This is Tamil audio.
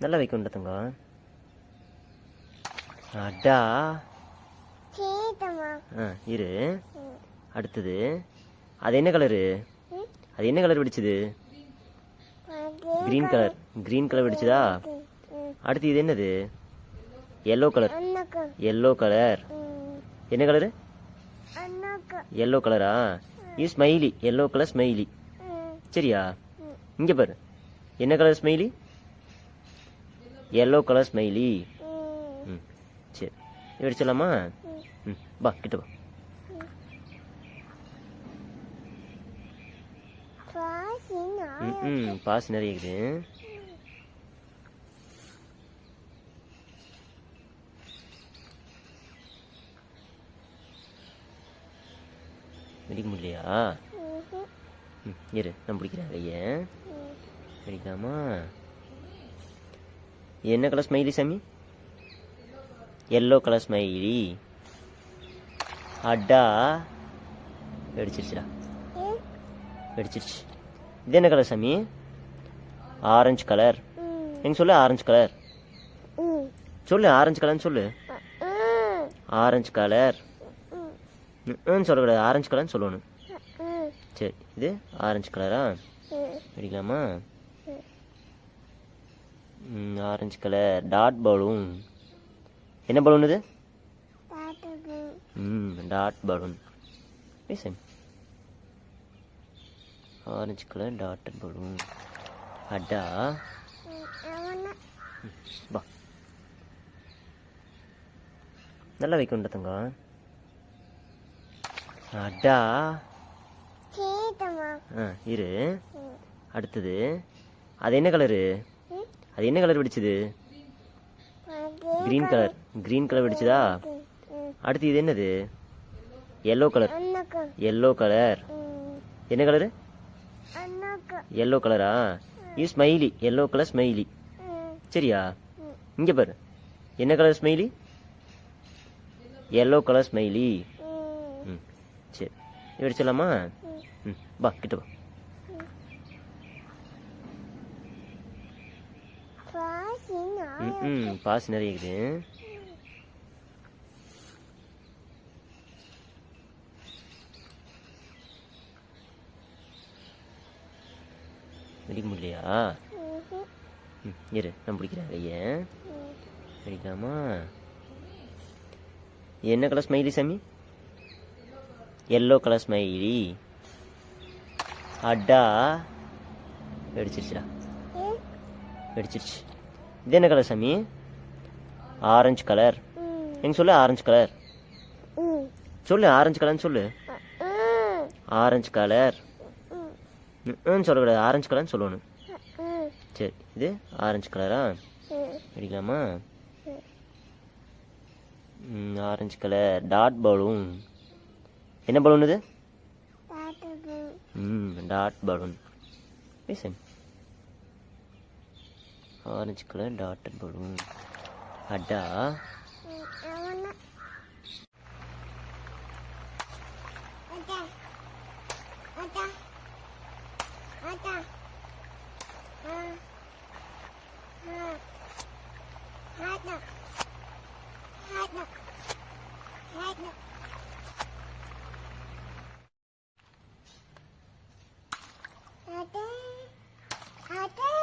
நல்லா வைக்கணும் தங்கம். அடா. இரு. அடுத்தது அது என்ன கலரு? அது என்ன கலர் வெடிச்சது? Green colour. கிரீன் கலர் வெடிச்சதா? அடுத்து இது என்னது? Yellow colour. Yellow colour. என்ன கலரு? எல்லோ கலரா? இது ஸ்மைலி. Yellow colour smiley. சரியா? இங்க பாரு. என்ன colour smiley? Yellow colour smiley. சரி, வெடிச்சலாமா? வா கிட்ட வா. பாஸ் நிறைய இருக்குது. வெடிக்க முடியலையா? இரு, நான் பிடிக்கிறேன் கையை. வெடிக்கலாமா? என்ன கலர் ஸ்மைலி சாமி? Yellow colour smiley. அடா. வெடிச்சிருச்சுடா. வெடிச்சிருச்சு. இது என்ன கலர் சாமி? Orange colour. எங்க சொல்லு. ஆரஞ்சு கலர் சொல்லு. ஆரஞ்சு கலர்னு சொல்லு. ஆரஞ்சு கலர் சொல்லக்கூடாது. ஆரஞ்சு கலர்னு சொல்லணும். சரி, இது ஆரஞ்சு கலரா? வெடிக்கலாமா? Orange colour dot balloon. என்ன பலூன் இது? Dot balloon. Orange colour dotted balloon. அடா. வா. நல்லா வைக்கணும் தங்கம். அடா. இரு. அடுத்தது அது என்ன கலரு? அது என்ன கலர் வெடிச்சது? Green colour. கிரீன் கலர் வெடிச்சதா? அடுத்து இது என்னது? Yellow colour. Yellow colour. என்ன கலரு? எல்லோ கலரா? இது ஸ்மைலி. Yellow colour smiley. சரியா? இங்க பாரு. என்ன colour smiley? Yellow colour smiley. சரி, வெடிச்சலாமா? வா கிட்ட வா. பாஸ் நிறைய இருக்குது. வெடிக்க முடியலையா? இரு, நான் பிடிக்கிறேன் கையை. வெடிக்கலாமா? என்ன கலர் ஸ்மைலி சாமி? Yellow colour smiley. அடா. வெடிச்சிருச்சுடா. வெடிச்சிருச்சு. இது என்ன கலர் சாமி? Orange colour. எங்க சொல்லு. ஆரஞ்சு கலர் சொல்லு. ஆரஞ்சு கலர்னு சொல்லு. ஆரஞ்சு கலர் சொல்லக்கூடாது. ஆரஞ்சு கலர்னு சொல்லணும். சரி, இது ஆரஞ்சு கலரா? வெடிக்கலாமா? Orange colour dot balloon. என்ன பலூன் இது? Dot balloon. Orange colour dotted balloon. அடா. Ada.